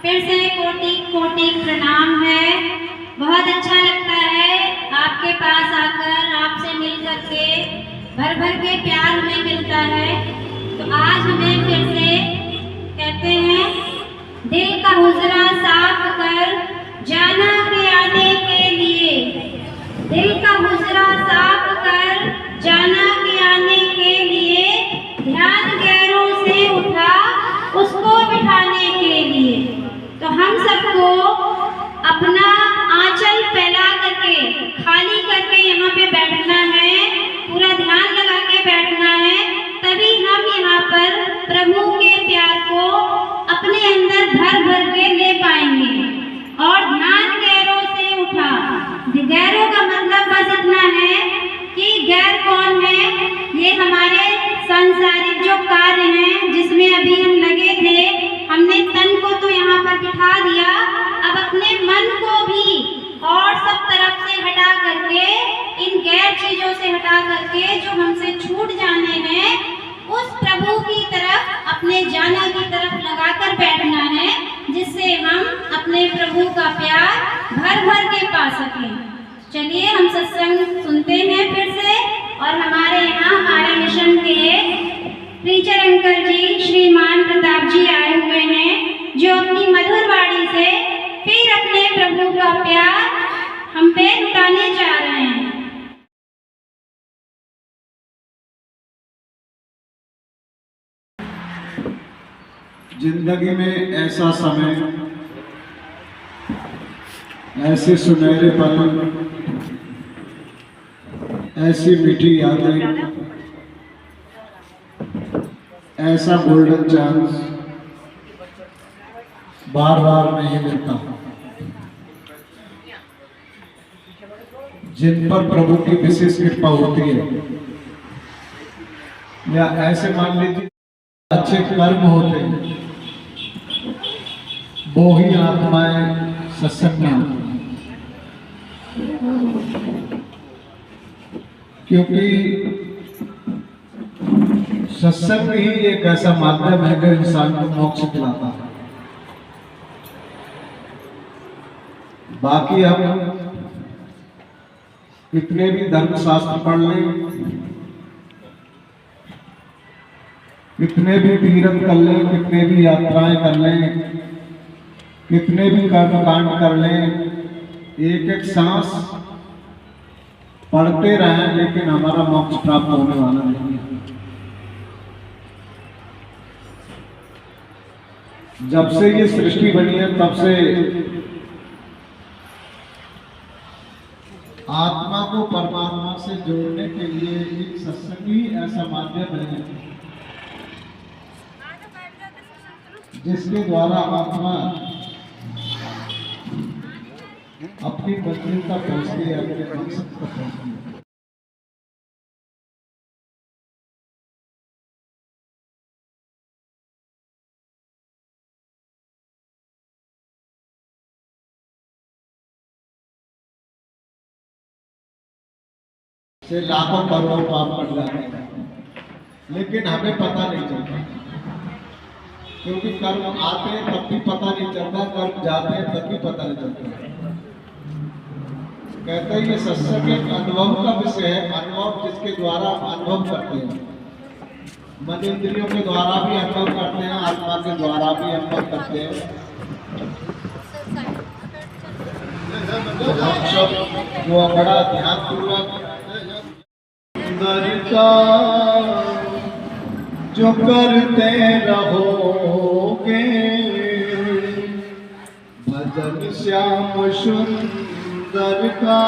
फिर से कोटि कोटि प्रणाम है। बहुत अच्छा लगता है आपके पास आकर, आपसे मिल करके भर भर के प्यार हमें मिलता है। तो आज हमें फिर से कहते हैं, दिल का हुजरा साफ कर जाना के आने के लिए, दिल का हुजरा साफ कर जाना के आने के लिए, ध्यान गैरों से उठा उसको बिठाने के लिए। तो हम सबको अपना आंचल फैला करके, खाली करके यहाँ पे बैठना है, पूरा ध्यान लगा के बैठना है, तभी हम यहाँ पर प्रभु के प्यार को अपने अंदर भर भर के ले पाएंगे। और ध्यान गैरों से उठा, गैरों का मतलब बस इतना है कि गैर कौन है, ये हमारे सांसारिक जो कार्य हैं जिसमें अभी हम लगे थे। हमने तन को तो यहाँ पर बिठा दिया, अब अपने मन को भी और सब तरफ से हटा करके, इन गैर चीजों से हटा करके जो हमसे छूट जाने हैं, उस प्रभु की तरफ, अपने जाना की तरफ लगाकर बैठना है, जिससे हम अपने प्रभु का प्यार भर भर के पा सकें। चलिए हम सत्संग सुनते हैं फिर से। और हमारे यहाँ हमारे मिशन के प्रीचर अंकल जी श्रीमान प्रताप जी आए हुए हैं, जो अपनी मधुर वाणी से फिर अपने प्रभु का प्यार हम पे लुटाने जा रहे हैं। जिंदगी में ऐसा समय, ऐसे सुनहरे पल, ऐसी मीठी यादें, ऐसा गोल्डन चांस बार बार नहीं मिलता, जिन पर प्रभु की विशेष कृपा होती है। या ऐसे मान लीजिए अच्छे कर्म होते हैं, वो ही आत्माएं सत्संग में आती हैं। क्योंकि सत्संग ही एक ऐसा माध्यम है जो इंसान को मोक्ष दिलाता है। बाकी हम कितने भी धर्मशास्त्र पढ़ लें, कितने भी तीर्थ कर लें, कितने भी यात्राएं कर लें, कितने भी कर्मकांड कर लें, एक एक सांस पढ़ते रहें, लेकिन हमारा मोक्ष प्राप्त होने वाला नहीं है। जब से ये सृष्टि बनी है तब से आत्मा को परमात्मा से जोड़ने के लिए एक सत्संग ही ऐसा माध्यम है जिसके द्वारा आत्मा अपनी मंजिल तक पहुंचती है, अपने मकसद तक पहुंचती है। से लाखों करोड़ों पाप कर जाते हैं, लेकिन हमें पता नहीं चलता, क्योंकि कर्म आते हैं तब भी पता नहीं चलता, कर्म जाते हैं तब भी पता नहीं चलता। कहते हैं ये सत्संग एक अनुभव का विषय है, अनुभव जिसके द्वारा हम अनुभव करते हैं। मन इंद्रियों के द्वारा भी अनुभव करते हैं, आत्मा के द्वारा भी अनुभव करते हैं। तो हम सब जो बड़ा ध्यानपूर्वक सुंदरता जो करते रहोगे, भजन श्याम सुंदर का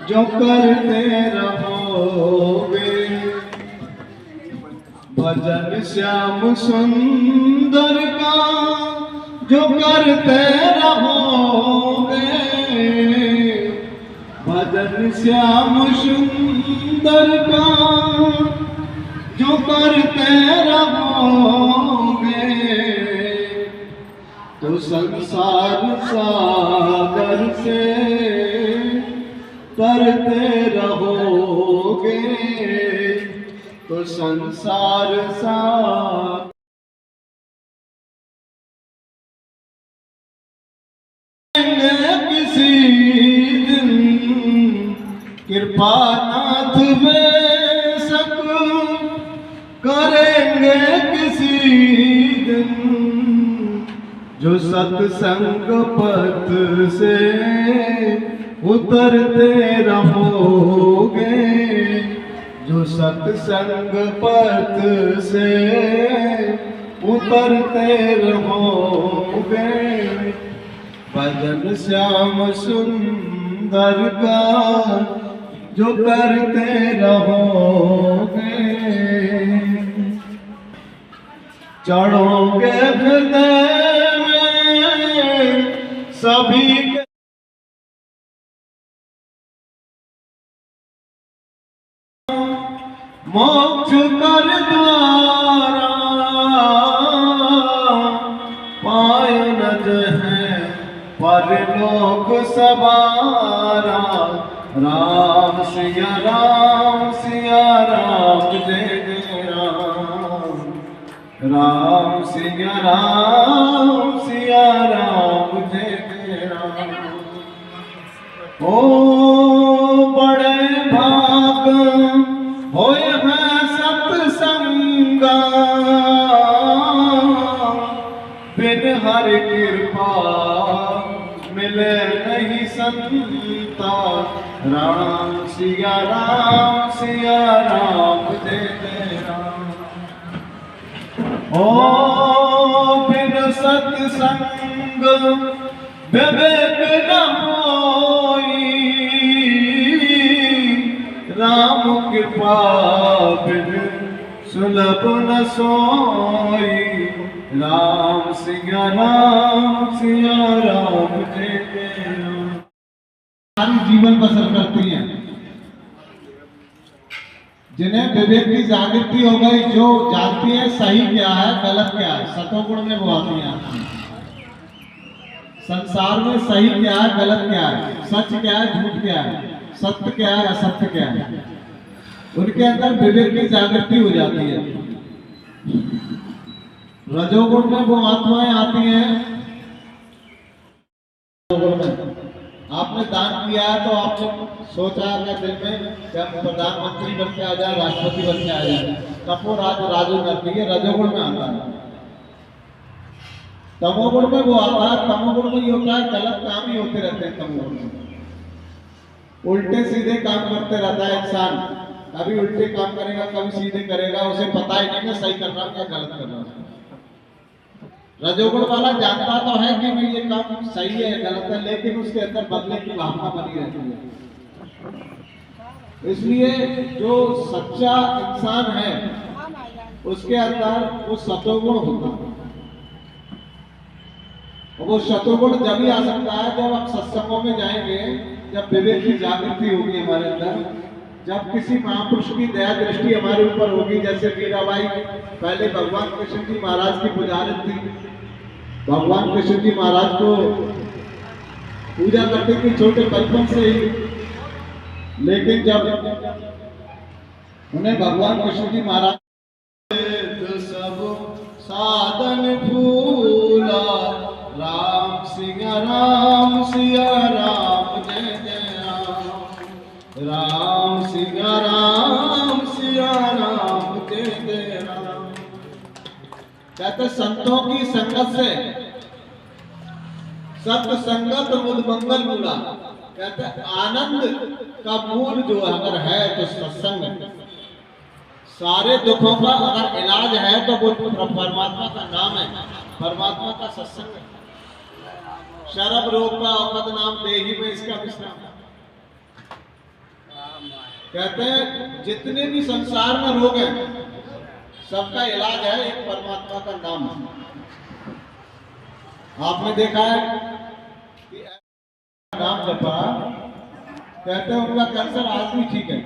जो करते रहोगे, भजन श्याम सुंदर का जो करते रहोगे, भजन श्याम सुंदर का जो करते रहोगे, तो संसार सागर से तरते रहोगे, तो संसार सा किसी दिन, कृपानाथ बेशक करेंगे किसी दिन, जो सत्संग पथ से उतरते रहोगे, जो सत्संग पथ से उतरते रहोगे, भजन श्याम सुंदर का जो करते रहोगे, चढ़ोगे हृदय में सभी के मोक्ष कर द्वारा, पाए न जहे परलोक सवारा, राम सिया राम जय जय राम, राम सिया राम जय जय राम। ओ बड़े भाग होय है सत्संगा, बिन हर कृपा मिले नहीं संता, राम सिया राम जय जय राम। ओ बिन सत्संग विवेक न होई, राम कृपा बिन सुलभ न सोई, राम सिया राम जय जय राम। सारी जीवन बसर करती हैं, जिन्हें विवेक की जागृति हो गई, जो जानती है सही क्या है गलत क्या है, सतोगुण में वो आती हैं। संसार में सही क्या है गलत क्या है, सच क्या है झूठ क्या है, सत्य क्या है असत्य क्या है, उनके अंदर विवेक की जागृति हो जाती है। रजोगुण में वो आत्माएं आती हैं। आपने दान किया है तो आपने सोचा अपने दिल में कि हम प्रधानमंत्री बन के आ जाए, राष्ट्रपति बन के आ जाए, तब वो राजो करती है, रजोगुण में आता है। तमोगुण में वो आता है, तमोगुण में ये होता है गलत काम ही होते रहते हैं। तमोगुण में उल्टे सीधे काम करते रहता है इंसान, कभी उल्टे काम करेगा कभी सीधे करेगा, उसे पता ही नहीं है सही कर रहा है क्या गलत कर रहा है। रजोगुण वाला जानता तो है कि भाई ये काम सही है गलत है, लेकिन उसके अंदर बदले की भावना बनी रहती है। इसलिए जो सच्चा इंसान है उसके अंदर वो सतोगुण होता है, और वो शत्रुगुण जब ही आ सकता है जब आप सत्संगों में जाएंगे, जब विवेक की जागृति होगी हमारे अंदर, जब किसी महापुरुष की दया दृष्टि हमारे ऊपर होगी। जैसे मीराबाई पहले भगवान कृष्ण जी महाराज की पुजारी थी, भगवान कृष्ण जी महाराज को पूजा करती थी छोटे बचपन से ही, लेकिन जब उन्हें भगवान कृष्ण जी महाराज सब साधन फूला, राम सिया राम जय जय राम, राम सिया राम जय जय राम। कहते संतों की संगत से सत्संगत मुद मंगल मूला, कहते आनंद का मूल जो अगर है तो सत्संग, सारे दुखों का अगर इलाज है तो वो परमात्मा का नाम है, परमात्मा का सत्संग है। शरब रोग का औषध नाम देही में इसका विश्राम। कहते हैं जितने भी संसार में रोग हैं सबका इलाज है एक परमात्मा का नाम। आपने देखा है कि नाम जपा, कहते हैं उनका कैंसर आज भी ठीक है।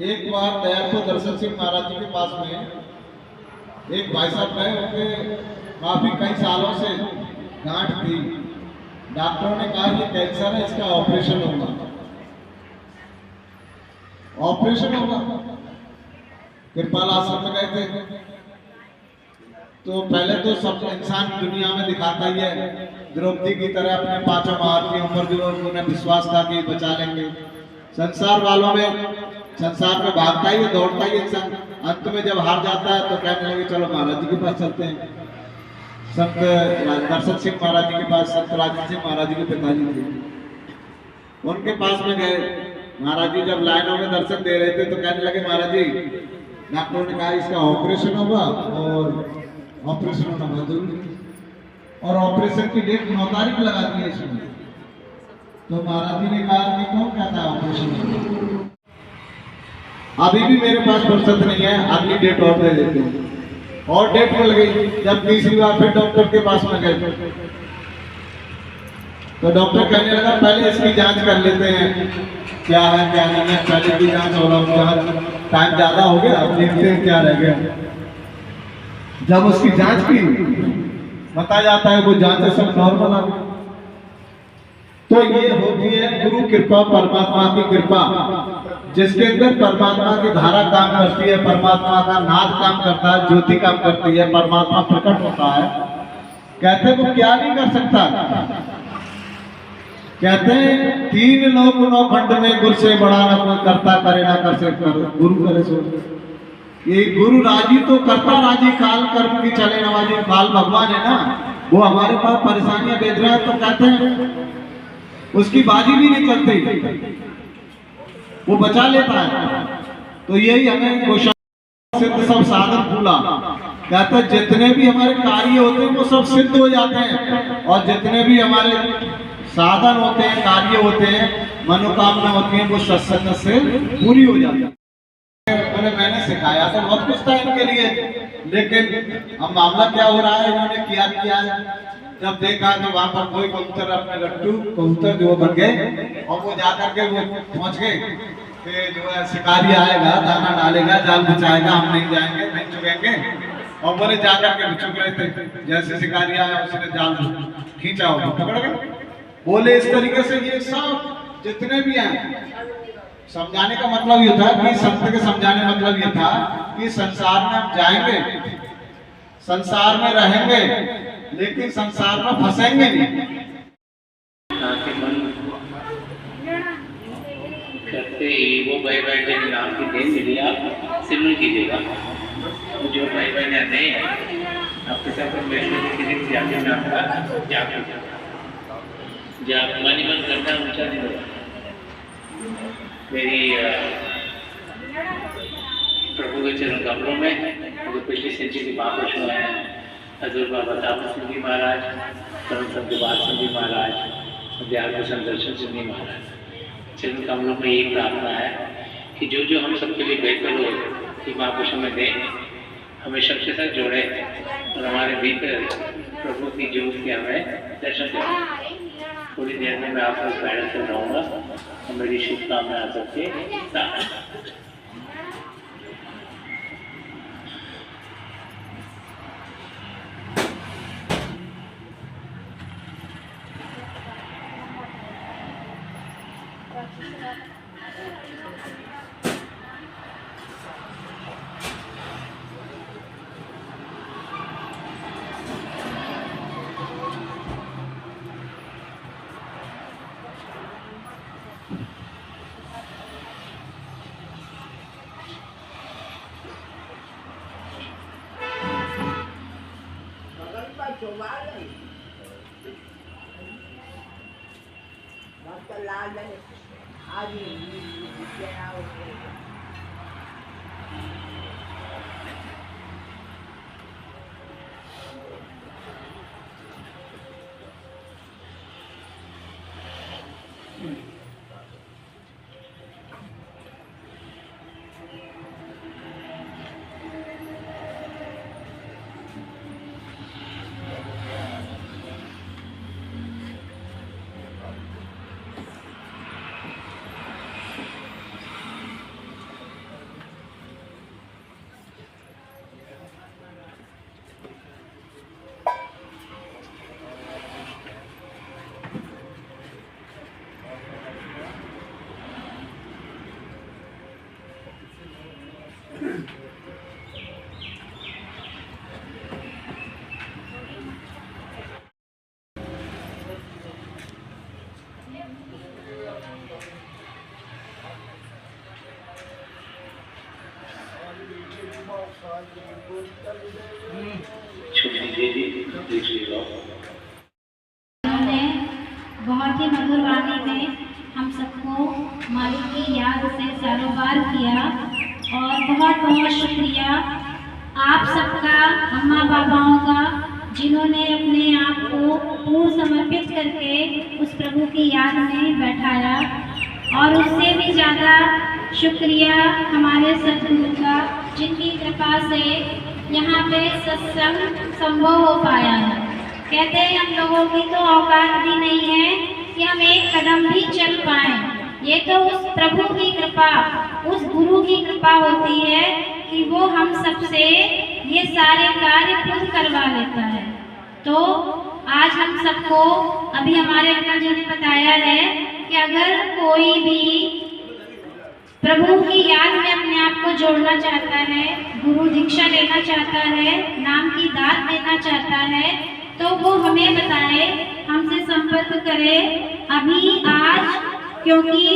एक बार दयालपुर दर्शन सिंह महाराज जी के पास में एक भाई साहब गए, उनके काफी कई सालों से गांठ थी, डॉक्टरों ने कहा ये कैंसर है, इसका ऑपरेशन होगा, ऑपरेशन होगा। कृपाल आश्रम में गए थे तो पहले तो सब इंसान दुनिया में दिखाता ही है द्रौपदी की तरह अपने पांचों महारथियों पर जो उन्होंने विश्वास था कि बचा लेंगे। संसार वालों में संसार में भागता ही दौड़ता ही इंसान अंत में जब हार जाता है तो कहने लगे चलो महाराज जी के पास चलते हैं। संत दर्शन सिंह महाराज जी के पास, संत राजन सिंह महाराज जी के पिताजी थे, उनके पास में गए। महाराज जी जब लाइनों में दर्शन दे रहे थे तो कहने लगे महाराज जी, डॉक्टरों ने कहा इसका ऑपरेशन होगा और ऑपरेशन होना बहुत जरूरी और ऑपरेशन की डेट 9 तारीख लगा दी है इसमें। तो महाराज जी ने कहा कि कौन कहता है ऑपरेशन, अभी भी मेरे पास फुर्सत नहीं है, अगली डेट और दे देते हैं। और डेट मिल गई। जब तीसरी बार फिर डॉक्टर के पास में गए तो डॉक्टर कहने लगा पहले इसकी जांच कर लेते हैं क्या है क्या नहीं है, पहले की जांच हो रहा, टाइम ज्यादा हो गया, अब देखते हैं क्या रह गया। जब उसकी जांच की बताया जाता है वो जांच सब नॉर्मल आ गई। तो ये होती है गुरु कृपा, परमात्मा की कृपा, जिसके अंदर परमात्मा की धारा काम करती है, परमात्मा का नाद काम करता है, ज्योति काम करती है, परमात्मा प्रकट होता है। कहते वो क्या नहीं कर सकता, कहते हैं 3 लोक 9 खंड में गुरु से बड़ा न कोई करता करे ना कर से कर, गुरु करे सो। ये गुरु राजी तो करता राजी, काल कर्म की चले नवाजी, काल भगवान है ना, वो हमारे पास परेशानियां भेज रहा है तो कहते हैं उसकी बाजी भी नहीं चलती, वो बचा लेता है। तो यही हमें क्वेश्चन सिद्ध सब साधन भूला, कहते हैं जितने भी हमारे कार्य होते हैं वो सब सिद्ध हो जाते हैं, और जितने भी हमारे साधन होते हैं, कार्य होते हैं, मनोकामना होती है, वो सत्संग से पूरी हो जाती है। मैंने सिखाया तो बहुत कुछ था इनके लिए, लेकिन अब मामला क्या हो रहा है, इन्होंने किया है। जब देखा तो वहां पर कोई कबूतर, अपने रट्टू कबूतर जो बन गए, और वो जाकर के वो पहुंच गए कि जो है शिकारी आएगा, दाना डालेगा, जाल बिछाएगा, हम नहीं जाएंगे, नहीं चुगेंगे। और बोले जाकर के चुग रहे थे, जैसे शिकारी आया उसने जाल खींचा हो पकड़ गए। बोले इस तरीके से ये सब जितने भी हैं, समझाने का मतलब ये था कि संत के समझाने मतलब ये था कि संसार में हम जाएंगे, संसार में रहेंगे, लेकिन संसार में फंसेंगे नहीं। करते ही वो भाई बहन के नाम की देन मिली, आप सिमरन कीजिएगा। जो भाई बहन नहीं है आपके साथ परमेश्वर के किसी जाति नाम का जाप कीजिएगा। जाप मन ही मन करना ऊंचा नहीं होगा। मेरी प्रभु के चरण कमलों में जो पिछली सेंचुरी की महापुरुष हुए हैं, हजूर बाबा दामोदर सिंह जी महाराज, परम संत बाल सिंह जी महाराज, दयाल प्रसन्न दर्शन सिंह जी महाराज, चरण कमलों में यही प्रार्थना है कि जो जो हम सबके लिए बेहतर हो कि महापुरुषों में दें, हमें सबके साथ जोड़े और हमारे भीतर प्रभु की ज्योत के हमें दर्शन दें। थोड़ी देर में मैं आपको गाइडेंस कर रहूँगा और मेरी शुभकामनाएं आप सबके साथ। छोटी दीदी दूसरी बात उन्होंने बहुत ही मधुर वाणी में हम सबको मालिक की याद से सारोबार किया और बहुत बहुत शुक्रिया आप सबका, अम्मा बाबाओं का, जिन्होंने अपने आप को पूर्ण समर्पित करके उस प्रभु की याद में बैठाया। और उससे भी ज़्यादा शुक्रिया हमारे सद्गुरु का, जिनकी कृपा से यहाँ पे सत्संग संभव हो पाया है। कहते हैं हम लोगों की तो औकात भी नहीं है कि हम एक कदम भी चल पाएं। ये तो उस प्रभु की कृपा, उस गुरु की कृपा होती है कि वो हम सबसे ये सारे कार्य खुद करवा लेता है। तो आज हम सबको, अभी हमारे अंकल जी ने बताया है कि अगर कोई भी प्रभु की याद में अपने आप को जोड़ना चाहता है, गुरु दीक्षा लेना चाहता है, नाम की दात देना चाहता है, तो वो हमें बताए, हमसे संपर्क करे अभी आज, क्योंकि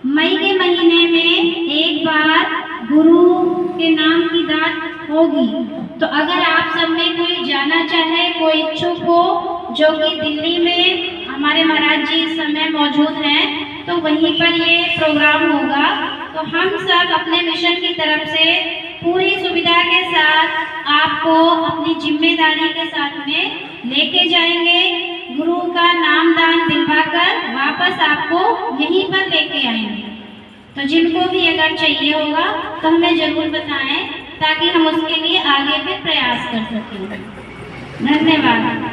मई के महीने में एक बार गुरु के नाम की दात होगी। तो अगर आप सब में कोई जाना चाहे, कोई इच्छुक हो, जो कि दिल्ली में हमारे महाराज जी इस समय मौजूद हैं, तो वहीं पर ये प्रोग्राम होगा। तो हम सब अपने मिशन की तरफ से पूरी सुविधा के साथ आपको अपनी जिम्मेदारी के साथ में लेके जाएंगे, गुरु का नाम दान दिलवाकर वापस आपको यहीं पर लेके आएंगे। तो जिनको भी अगर चाहिए होगा तो हमें जरूर बताएं, ताकि हम उसके लिए आगे भी प्रयास कर सकें। धन्यवाद।